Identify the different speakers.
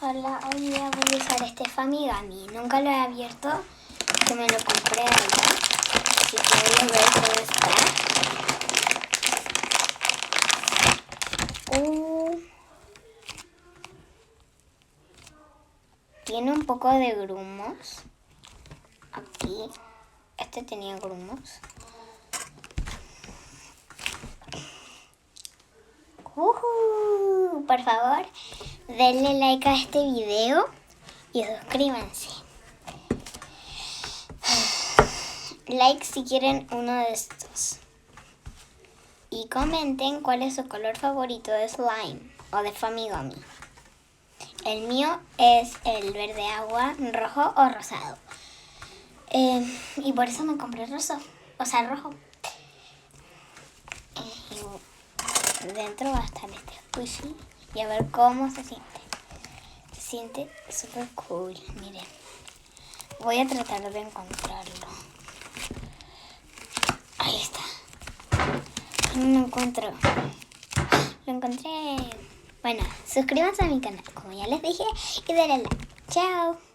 Speaker 1: Hola, hoy día voy a usar este Famigami. Nunca lo he abierto, que me lo compré allá. Así que voy a ver cómo está. Tiene un poco de grumos. Aquí. Este tenía grumos. Por favor, denle like a este video y suscríbanse. Like si quieren uno de estos. Y comenten cuál es su color favorito de slime o de Famigami. El mío es el verde agua, rojo o rosado. Y por eso me compré rojo. Dentro va a estar este squishy y a ver cómo se siente. Se siente súper cool, miren. Voy a tratar de encontrarlo. Ahí está. No lo encuentro. Lo encontré. Bueno, suscríbanse a mi canal, como ya les dije, y denle like. Chao.